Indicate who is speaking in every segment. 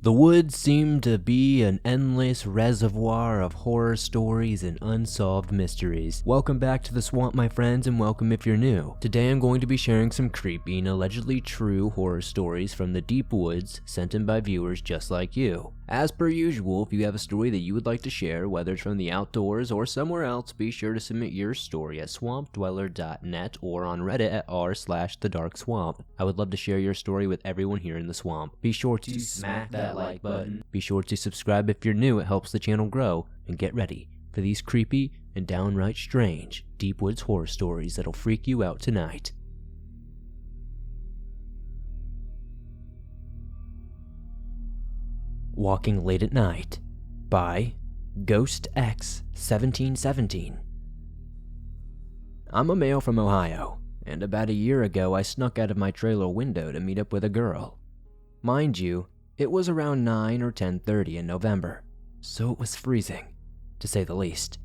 Speaker 1: The woods seem to be an endless reservoir of horror stories and unsolved mysteries. Welcome back to the swamp, my friends, and welcome if you're new. Today I'm going to be sharing some creepy and allegedly true horror stories from the deep woods sent in by viewers just like you. As per usual, if you have a story that you would like to share, whether it's from the outdoors or somewhere else, be sure to submit your story at swampdweller.net or on Reddit at r/thedarkswamp. I would love to share your story with everyone here in the swamp. Be sure to smack that like button. Be sure to subscribe if you're new, it helps the channel grow. And get ready for these creepy and downright strange deep woods horror stories that'll freak you out tonight. Walking Late at Night by Ghost X 1717. I'm a male from Ohio, and about a year ago I snuck out of my trailer window to meet up with a girl. Mind you, it was around 9 or 10:30 in November, so it was freezing, to say the least.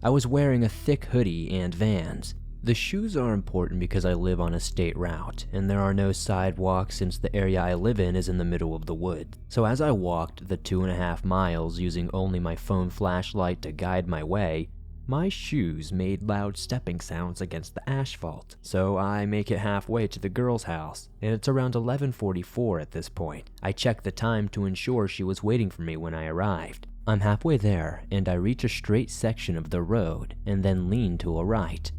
Speaker 1: I was wearing a thick hoodie and Vans. The shoes are important because I live on a state route, and there are no sidewalks since the area I live in is in the middle of the woods. So as I walked the 2.5 miles using only my phone flashlight to guide my way, my shoes made loud stepping sounds against the asphalt. So I make it halfway to the girl's house, and it's around 11:44 at this point. I checked the time to ensure she was waiting for me when I arrived. I'm halfway there, and I reach a straight section of the road and then lean to a right.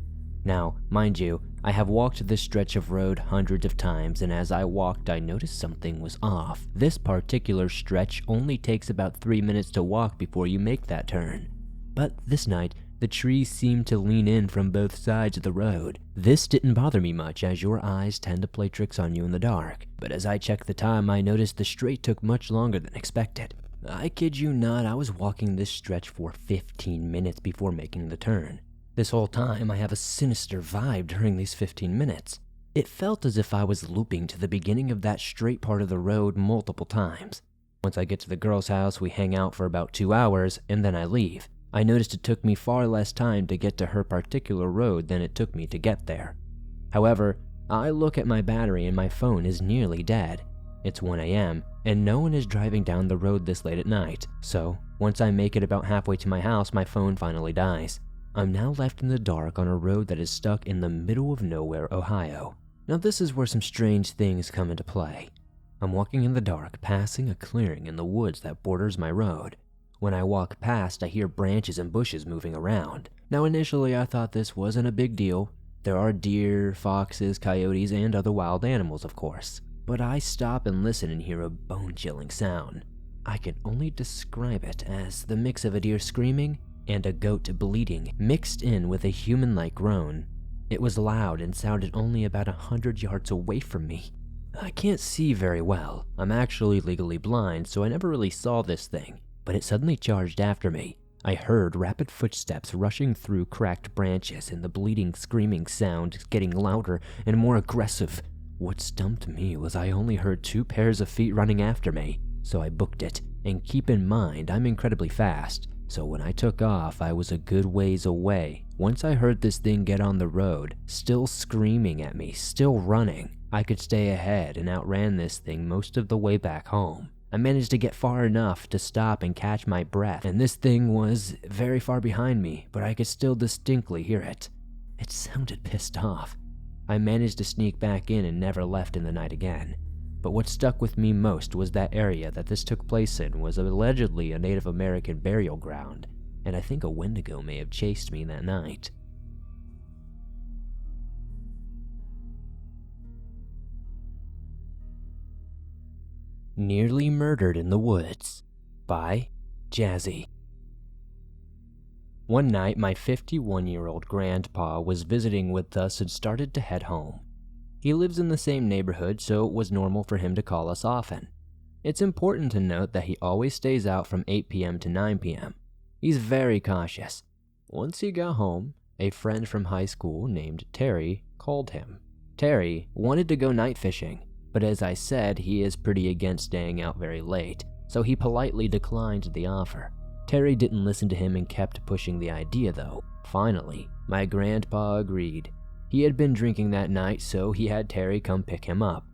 Speaker 1: Now, mind you, I have walked this stretch of road hundreds of times, and as I walked I noticed something was off. This particular stretch only takes about 3 minutes to walk before you make that turn. But this night, the trees seemed to lean in from both sides of the road. This didn't bother me much, as your eyes tend to play tricks on you in the dark. But as I checked the time, I noticed the straight took much longer than expected. I kid you not, I was walking this stretch for 15 minutes before making the turn. This whole time, I have a sinister vibe during these 15 minutes. It felt as if I was looping to the beginning of that straight part of the road multiple times. Once I get to the girl's house, we hang out for about 2 hours, and then I leave. I noticed it took me far less time to get to her particular road than it took me to get there. However, I look at my battery and my phone is nearly dead. It's 1 a.m., and no one is driving down the road this late at night. So, once I make it about halfway to my house, my phone finally dies. I'm now left in the dark on a road that is stuck in the middle of nowhere, Ohio. Now this is where some strange things come into play. I'm walking in the dark, passing a clearing in the woods that borders my road. When I walk past, I hear branches and bushes moving around. Now initially I thought this wasn't a big deal. There are deer, foxes, coyotes, and other wild animals, of course. But I stop and listen and hear a bone-chilling sound. I can only describe it as the mix of a deer screaming and a goat bleating, mixed in with a human-like groan. It was loud and sounded only about 100 yards away from me. I can't see very well. I'm actually legally blind, so I never really saw this thing, but it suddenly charged after me. I heard rapid footsteps rushing through cracked branches, and the bleating, screaming sound getting louder and more aggressive. What stumped me was I only heard 2 pairs of feet running after me, so I booked it. And keep in mind, I'm incredibly fast. So when I took off, I was a good ways away. Once I heard this thing get on the road, still screaming at me, still running, I could stay ahead and outran this thing most of the way back home. I managed to get far enough to stop and catch my breath, and this thing was very far behind me, but I could still distinctly hear it. It sounded pissed off. I managed to sneak back in and never left in the night again. But what stuck with me most was that area that this took place in was allegedly a Native American burial ground, and I think a Wendigo may have chased me that night. Nearly Murdered in the Woods by Jazzy. One night, my 51-year-old grandpa was visiting with us and started to head home. He lives in the same neighborhood, so it was normal for him to call us often. It's important to note that he always stays out from 8 p.m. to 9 p.m. He's very cautious. Once he got home, a friend from high school named Terry called him. Terry wanted to go night fishing, but as I said, he is pretty against staying out very late, so he politely declined the offer. Terry didn't listen to him and kept pushing the idea though. Finally, my grandpa agreed. He had been drinking that night, so he had Terry come pick him up.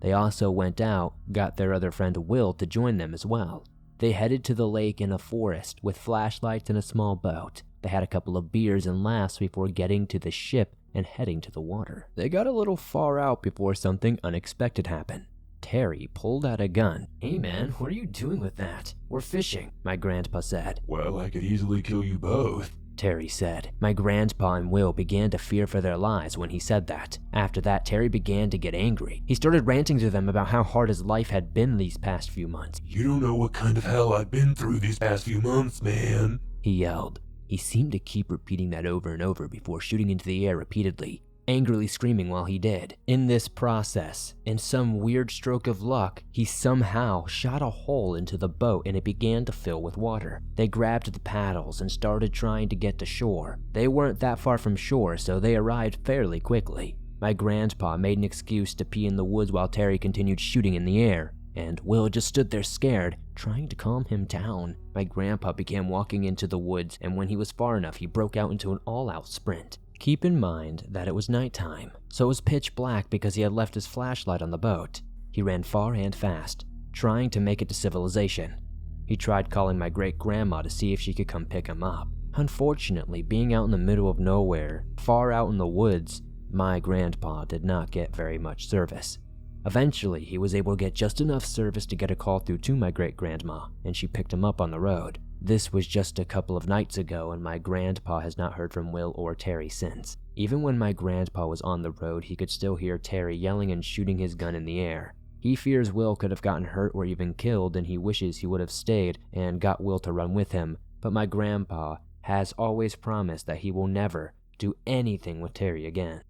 Speaker 1: They also went out, got their other friend Will to join them as well. They headed to the lake in a forest with flashlights and a small boat. They had a couple of beers and laughs before getting to the ship and heading to the water. They got a little far out before something unexpected happened. Terry pulled out a gun. "Hey man, what are you doing with that?" "We're fishing," my grandpa said.
Speaker 2: "Well, I could easily kill you both,"
Speaker 1: Terry said. My grandpa and Will began to fear for their lives when he said that. After that, Terry began to get angry. He started ranting to them about how hard his life had been these past few months.
Speaker 2: "You don't know what kind of hell I've been through these past few months, man,"
Speaker 1: he yelled. He seemed to keep repeating that over and over before shooting into the air repeatedly, angrily screaming while he did. In this process, in some weird stroke of luck, he somehow shot a hole into the boat and it began to fill with water. They grabbed the paddles and started trying to get to shore. They weren't that far from shore, so they arrived fairly quickly. My grandpa made an excuse to pee in the woods while Terry continued shooting in the air, and Will just stood there scared, trying to calm him down. My grandpa began walking into the woods, and when he was far enough, he broke out into an all-out sprint. Keep in mind that it was nighttime, so it was pitch black because he had left his flashlight on the boat. He ran far and fast, trying to make it to civilization. He tried calling my great-grandma to see if she could come pick him up. Unfortunately, being out in the middle of nowhere, far out in the woods, my grandpa did not get very much service. Eventually, he was able to get just enough service to get a call through to my great-grandma, and she picked him up on the road. This was just a couple of nights ago, and my grandpa has not heard from Will or Terry since. Even when my grandpa was on the road, he could still hear Terry yelling and shooting his gun in the air. He fears Will could have gotten hurt or even killed, and he wishes he would have stayed and got Will to run with him, but my grandpa has always promised that he will never do anything with Terry again.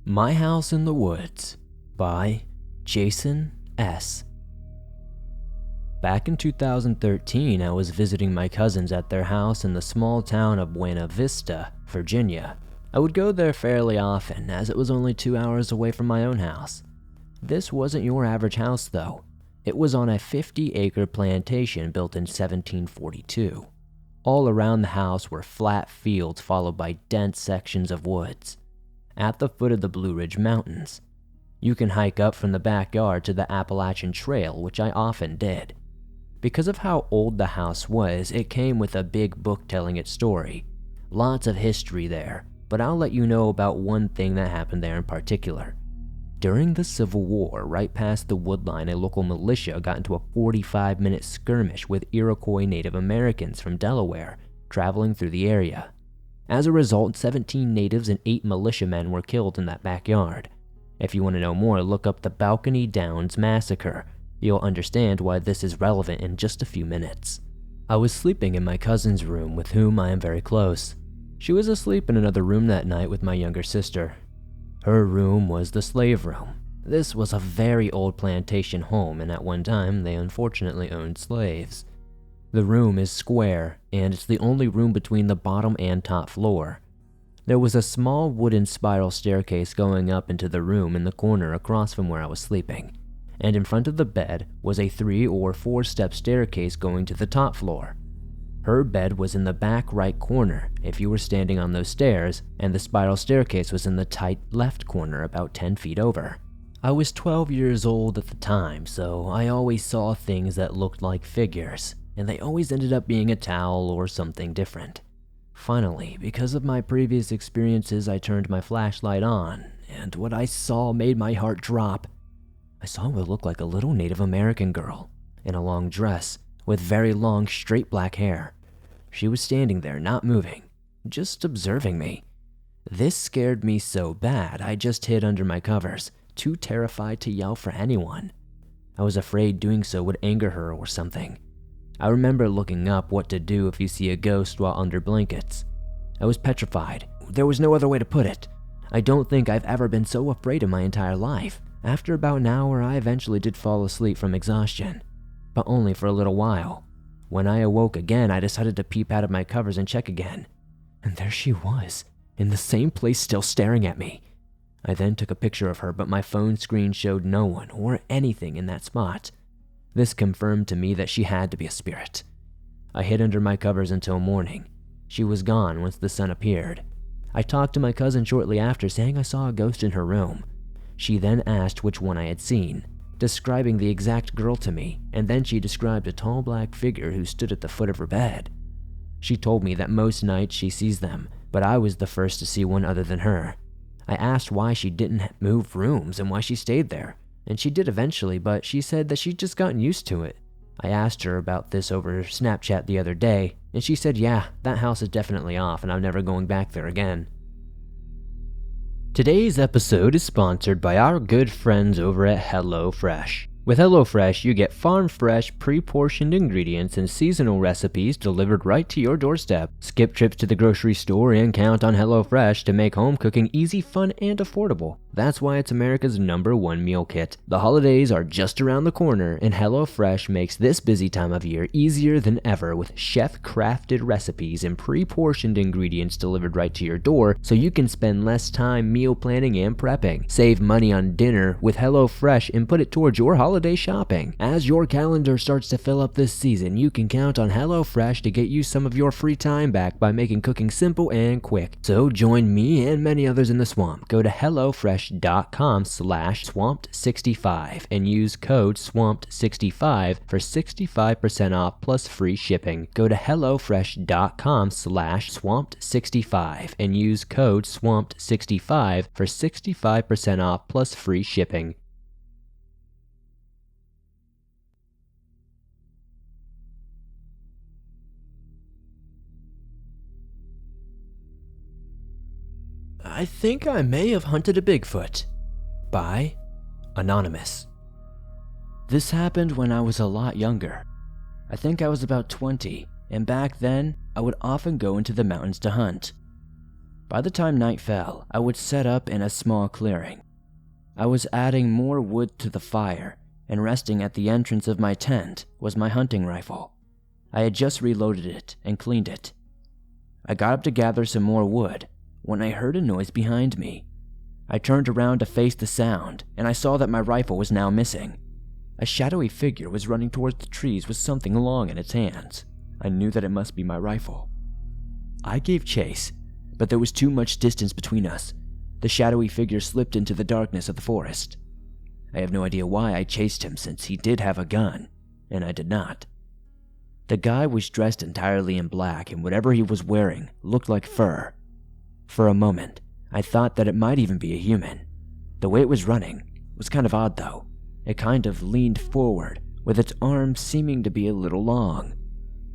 Speaker 1: My House in the Woods by Jason S. Back in 2013, I was visiting my cousins at their house in the small town of Buena Vista, Virginia. I would go there fairly often, as it was only 2 hours away from my own house. This wasn't your average house, though. It was on a 50-acre plantation built in 1742. All around the house were flat fields followed by dense sections of woods. At the foot of the Blue Ridge Mountains, you can hike up from the backyard to the Appalachian Trail, which I often did. Because of how old the house was, it came with a big book telling its story. Lots of history there, but I'll let you know about one thing that happened there in particular. During the Civil War, right past the woodline, a local militia got into a 45-minute skirmish with Iroquois Native Americans from Delaware, traveling through the area. As a result, 17 natives and 8 militiamen were killed in that backyard. If you want to know more, look up the Balcony Downs Massacre. You'll understand why this is relevant in just a few minutes. I was sleeping in my cousin's room, with whom I am very close. She was asleep in another room that night with my younger sister. Her room was the slave room. This was a very old plantation home, and at one time they unfortunately owned slaves. The room is square, and it's the only room between the bottom and top floor. There was a small wooden spiral staircase going up into the room in the corner across from where I was sleeping, and in front of the bed was a 3 or 4 step staircase going to the top floor. Her bed was in the back right corner if you were standing on those stairs, and the spiral staircase was in the tight left corner about 10 feet over. I was 12 years old at the time, so I always saw things that looked like figures, and they always ended up being a towel or something different. Finally, because of my previous experiences, I turned my flashlight on, and what I saw made my heart drop. I saw what looked like a little Native American girl, in a long dress, with very long, straight black hair. She was standing there, not moving, just observing me. This scared me so bad, I just hid under my covers, too terrified to yell for anyone. I was afraid doing so would anger her or something. I remember looking up what to do if you see a ghost while under blankets. I was petrified. There was no other way to put it. I don't think I've ever been so afraid in my entire life. After about an hour, I eventually did fall asleep from exhaustion, but only for a little while. When I awoke again, I decided to peep out of my covers and check again. And there she was, in the same place, still staring at me. I then took a picture of her, but my phone screen showed no one or anything in that spot. This confirmed to me that she had to be a spirit. I hid under my covers until morning. She was gone once the sun appeared. I talked to my cousin shortly after, saying I saw a ghost in her room. She then asked which one I had seen, describing the exact girl to me, and then she described a tall black figure who stood at the foot of her bed. She told me that most nights she sees them, but I was the first to see one other than her. I asked why she didn't move rooms and why she stayed there, and she did eventually, but she said that she'd just gotten used to it. I asked her about this over Snapchat the other day, and she said, yeah, that house is definitely off and I'm never going back there again. Today's episode is sponsored by our good friends over at HelloFresh. With HelloFresh, you get farm-fresh, pre-portioned ingredients and seasonal recipes delivered right to your doorstep. Skip trips to the grocery store and count on HelloFresh to make home cooking easy, fun, and affordable. That's why it's America's #1 meal kit. The holidays are just around the corner, and HelloFresh makes this busy time of year easier than ever with chef-crafted recipes and pre-portioned ingredients delivered right to your door so you can spend less time meal planning and prepping. Save money on dinner with HelloFresh and put it towards your holiday shopping. As your calendar starts to fill up this season, you can count on HelloFresh to get you some of your free time back by making cooking simple and quick. So join me and many others in the swamp. Go to HelloFresh.com/swamped65 and use code swamped65 for 65% off plus free shipping. Go to HelloFresh.com/swamped65 and use code swamped65 for 65% off plus free shipping. I think I may have hunted a Bigfoot. By Anonymous. This happened when I was a lot younger. I think I was about 20, and back then, I would often go into the mountains to hunt. By the time night fell, I would set up in a small clearing. I was adding more wood to the fire, and resting at the entrance of my tent was my hunting rifle. I had just reloaded it and cleaned it. I got up to gather some more wood when I heard a noise behind me. I turned around to face the sound, and I saw that my rifle was now missing. A shadowy figure was running towards the trees with something long in its hands. I knew that it must be my rifle. I gave chase, but there was too much distance between us. The shadowy figure slipped into the darkness of the forest. I have no idea why I chased him since he did have a gun, and I did not. The guy was dressed entirely in black, and whatever he was wearing looked like fur. For a moment, I thought that it might even be a human. The way it was running was kind of odd though. It kind of leaned forward, with its arms seeming to be a little long.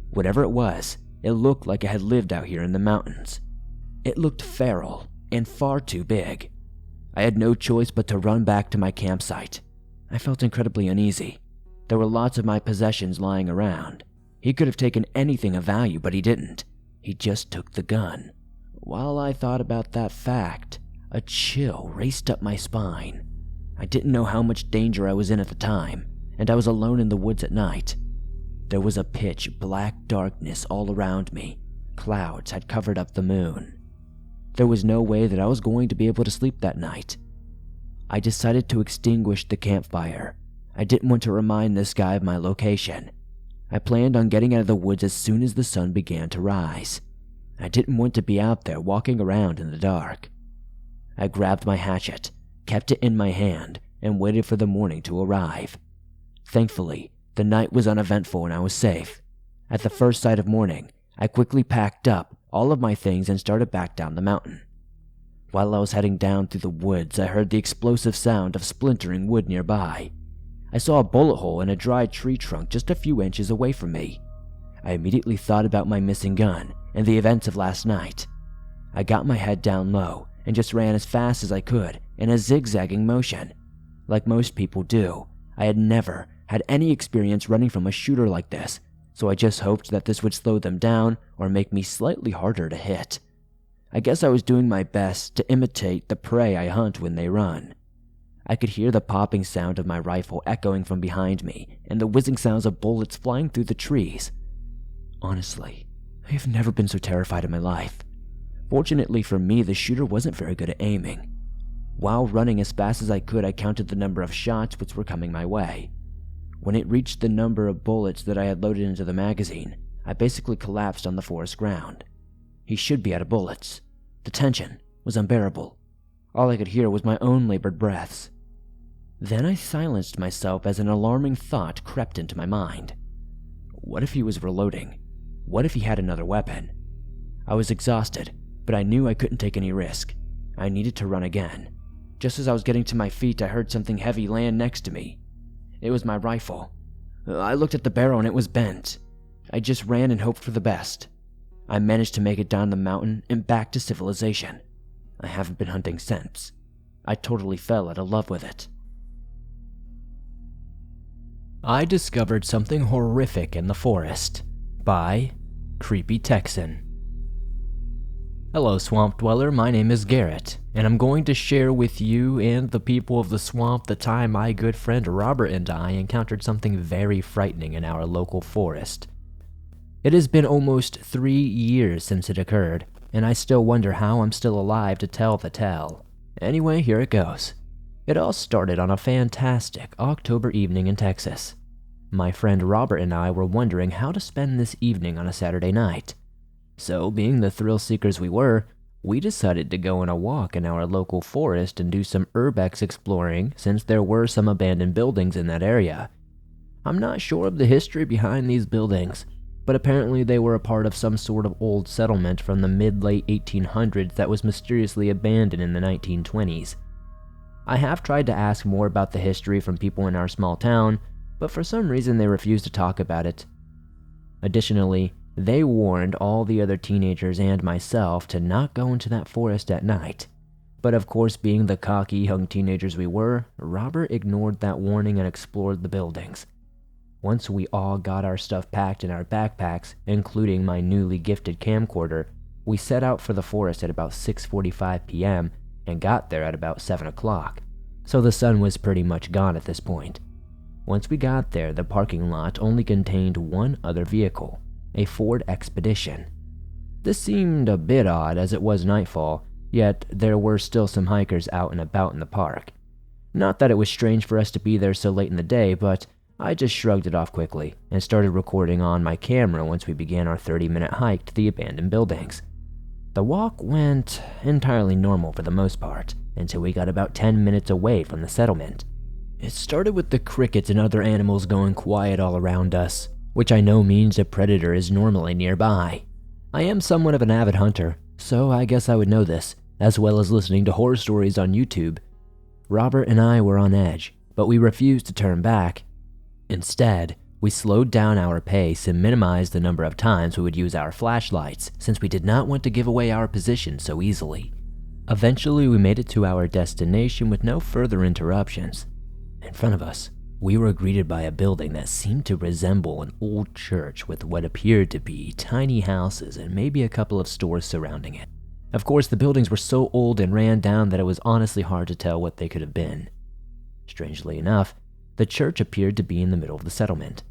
Speaker 1: Whatever it was, it looked like it had lived out here in the mountains. It looked feral and far too big. I had no choice but to run back to my campsite. I felt incredibly uneasy. There were lots of my possessions lying around. He could have taken anything of value, but he didn't. He just took the gun. While I thought about that fact, a chill raced up my spine. I didn't know how much danger I was in at the time, and I was alone in the woods at night. There was a pitch black darkness all around me. Clouds had covered up the moon. There was no way that I was going to be able to sleep that night. I decided to extinguish the campfire. I didn't want to remind this guy of my location. I planned on getting out of the woods as soon as the sun began to rise. I didn't want to be out there walking around in the dark. I grabbed my hatchet, kept it in my hand, and waited for the morning to arrive. Thankfully, the night was uneventful and I was safe. At the first sight of morning, I quickly packed up all of my things and started back down the mountain. While I was heading down through the woods, I heard the explosive sound of splintering wood nearby. I saw a bullet hole in a dry tree trunk just a few inches away from me. I immediately thought about my missing gun and the events of last night. I got my head down low and just ran as fast as I could in a zigzagging motion. Like most people do, I had never had any experience running from a shooter like this, so I just hoped that this would slow them down or make me slightly harder to hit. I guess I was doing my best to imitate the prey I hunt when they run. I could hear the popping sound of my rifle echoing from behind me and the whizzing sounds of bullets flying through the trees. Honestly, I have never been so terrified in my life. Fortunately for me, the shooter wasn't very good at aiming. While running as fast as I could, I counted the number of shots which were coming my way. When it reached the number of bullets that I had loaded into the magazine, I basically collapsed on the forest ground. He should be out of bullets. The tension was unbearable. All I could hear was my own labored breaths. Then I silenced myself as an alarming thought crept into my mind. What if he was reloading? What if he had another weapon? I was exhausted, but I knew I couldn't take any risk. I needed to run again. Just as I was getting to my feet, I heard something heavy land next to me. It was my rifle. I looked at the barrel and it was bent. I just ran and hoped for the best. I managed to make it down the mountain and back to civilization. I haven't been hunting since. I totally fell out of love with it. I Discovered Something Horrific in the Forest by Kreepy Texan. Hello, Swamp Dweller, my name is Garrett, and I'm going to share with you and the people of the swamp the time my good friend Robert and I encountered something very frightening in our local forest. It has been almost 3 years since it occurred, and I still wonder how I'm still alive to tell the tale. Anyway, here it goes. It all started on a fantastic October evening in Texas. My friend Robert and I were wondering how to spend this evening on a Saturday night. So, being the thrill seekers we were, we decided to go on a walk in our local forest and do some urbex exploring since there were some abandoned buildings in that area. I'm not sure of the history behind these buildings, but apparently they were a part of some sort of old settlement from the mid-late 1800s that was mysteriously abandoned in the 1920s. I have tried to ask more about the history from people in our small town, but for some reason they refused to talk about it. Additionally, they warned all the other teenagers and myself to not go into that forest at night. But of course, being the cocky young teenagers we were, Robert ignored that warning and explored the buildings. Once we all got our stuff packed in our backpacks, including my newly gifted camcorder, we set out for the forest at about 6:45 p.m. and got there at about 7 o'clock, so the sun was pretty much gone at this point. Once we got there, the parking lot only contained one other vehicle, a Ford Expedition. This seemed a bit odd as it was nightfall, yet there were still some hikers out and about in the park. Not that it was strange for us to be there so late in the day, but I just shrugged it off quickly and started recording on my camera once we began our 30-minute hike to the abandoned buildings. The walk went entirely normal for the most part, until we got about 10 minutes away from the settlement. It started with the crickets and other animals going quiet all around us, which I know means a predator is normally nearby. I am somewhat of an avid hunter, so I guess I would know this, as well as listening to horror stories on YouTube. Robert and I were on edge, but we refused to turn back. Instead, we slowed down our pace and minimized the number of times we would use our flashlights, since we did not want to give away our position so easily. Eventually, we made it to our destination with no further interruptions. In front of us, we were greeted by a building that seemed to resemble an old church with what appeared to be tiny houses and maybe a couple of stores surrounding it. Of course, the buildings were so old and ran down that it was honestly hard to tell what they could have been. Strangely enough, the church appeared to be in the middle of the settlement.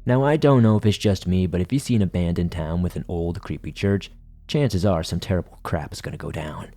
Speaker 1: Now, I don't know if it's just me, but if you see an abandoned town with an old, creepy church, chances are some terrible crap is going to go down.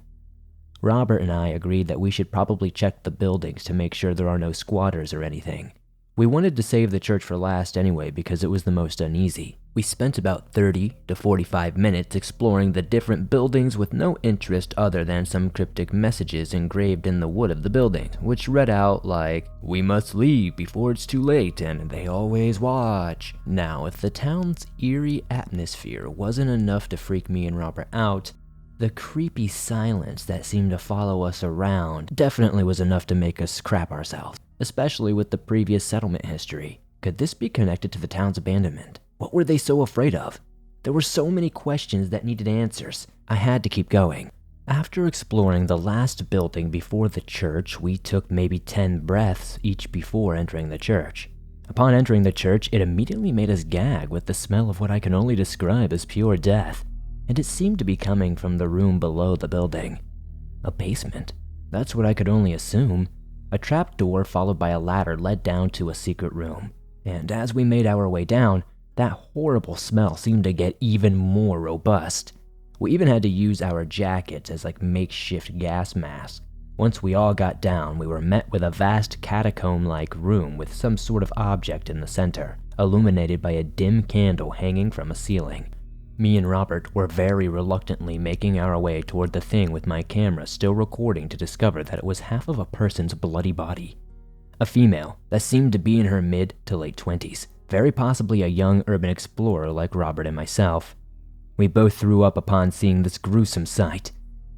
Speaker 1: Robert and I agreed that we should probably check the buildings to make sure there are no squatters or anything. We wanted to save the church for last anyway because it was the most uneasy. We spent about 30 to 45 minutes exploring the different buildings with no interest other than some cryptic messages engraved in the wood of the building, which read out like, "We must leave before it's too late and they always watch." Now, if the town's eerie atmosphere wasn't enough to freak me and Robert out, the creepy silence that seemed to follow us around definitely was enough to make us crap ourselves, especially with the previous settlement history. Could this be connected to the town's abandonment? What were they so afraid of? There were so many questions that needed answers. I had to keep going. After exploring the last building before the church, we took maybe 10 breaths each before entering the church. Upon entering the church, it immediately made us gag with the smell of what I can only describe as pure death. And it seemed to be coming from the room below the building. A basement. That's what I could only assume. A trap door followed by a ladder led down to a secret room. And as we made our way down, that horrible smell seemed to get even more robust. We even had to use our jackets as makeshift gas masks. Once we all got down, we were met with a vast catacomb-like room with some sort of object in the center, illuminated by a dim candle hanging from a ceiling. Me and Robert were very reluctantly making our way toward the thing with my camera still recording to discover that it was half of a person's bloody body. A female that seemed to be in her mid to late 20s, very possibly a young urban explorer like Robert and myself. We both threw up upon seeing this gruesome sight.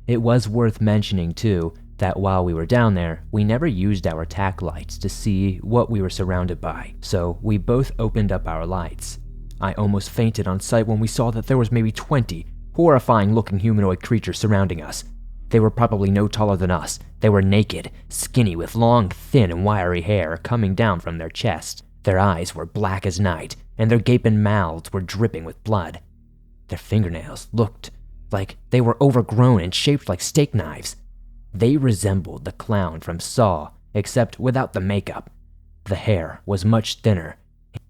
Speaker 1: It was worth mentioning, too, that while we were down there, we never used our tack lights to see what we were surrounded by, so we both opened up our lights. I almost fainted on sight when we saw that there was maybe 20 horrifying-looking humanoid creatures surrounding us. They were probably no taller than us. They were naked, skinny, with long, thin, and wiry hair coming down from their chests. Their eyes were black as night, and their gaping mouths were dripping with blood. Their fingernails looked like they were overgrown and shaped like steak knives. They resembled the clown from Saw, except without the makeup. The hair was much thinner,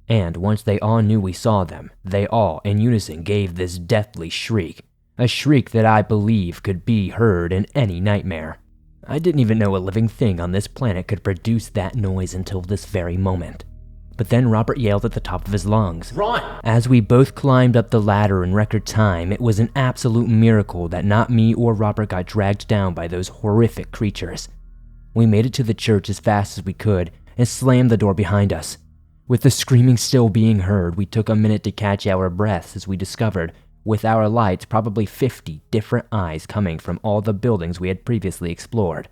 Speaker 1: and once they all knew we saw them, they all, in unison, gave this deathly shriek. A shriek that I believe could be heard in any nightmare. I didn't even know a living thing on this planet could produce that noise until this very moment. But then Robert yelled at the top of his lungs. "Run!" As we both climbed up the ladder in record time, it was an absolute miracle that not me or Robert got dragged down by those horrific creatures. We made it to the church as fast as we could and slammed the door behind us. With the screaming still being heard, we took a minute to catch our breaths as we discovered, with our lights, probably 50 different eyes coming from all the buildings we had previously explored.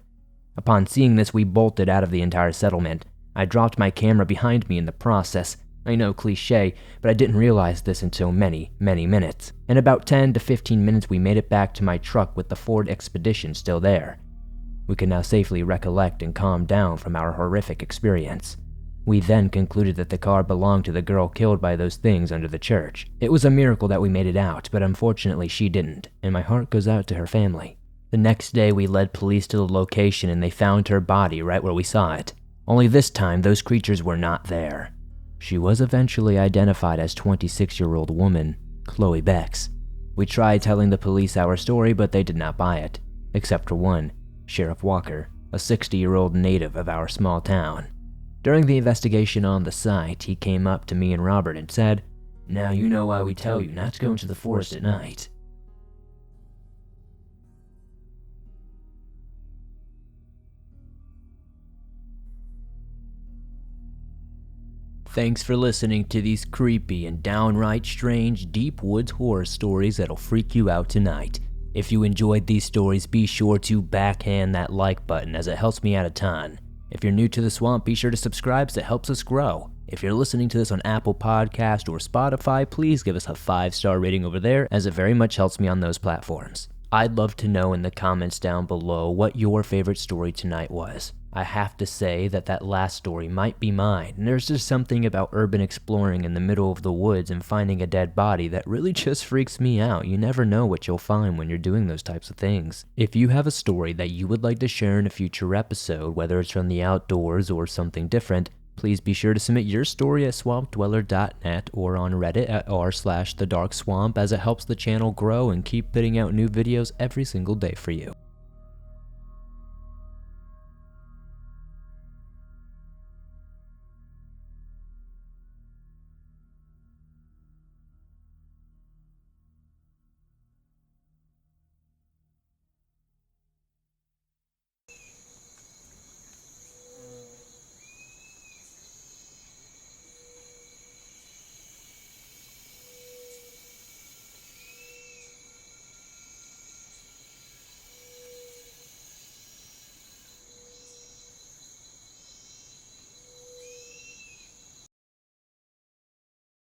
Speaker 1: Upon seeing this, we bolted out of the entire settlement. I dropped my camera behind me in the process. I know, cliché, but I didn't realize this until many, many minutes. In about 10 to 15 minutes, we made it back to my truck with the Ford Expedition still there. We could now safely recollect and calm down from our horrific experience. We then concluded that the car belonged to the girl killed by those things under the church. It was a miracle that we made it out, but unfortunately she didn't, and my heart goes out to her family. The next day we led police to the location and they found her body right where we saw it. Only this time those creatures were not there. She was eventually identified as 26-year-old woman Chloe Becks. We tried telling the police our story, but they did not buy it, except for one, Sheriff Walker, a 60-year-old native of our small town. During the investigation on the site, he came up to me and Robert and said, "Now you know why we tell you not to go into the forest at night." Thanks for listening to these creepy and downright strange deep woods horror stories that'll freak you out tonight. If you enjoyed these stories, be sure to backhand that like button as it helps me out a ton. If you're new to the swamp, be sure to subscribe as it helps us grow. If you're listening to this on Apple Podcast or Spotify, please give us a 5-star rating over there as it very much helps me on those platforms. I'd love to know in the comments down below what your favorite story tonight was. I have to say that last story might be mine. There's just something about urban exploring in the middle of the woods and finding a dead body that really just freaks me out. You never know what you'll find when you're doing those types of things. If you have a story that you would like to share in a future episode, whether it's from the outdoors or something different, please be sure to submit your story at swampdweller.net or on Reddit at r/thedarkswamp as it helps the channel grow and keep putting out new videos every single day for you.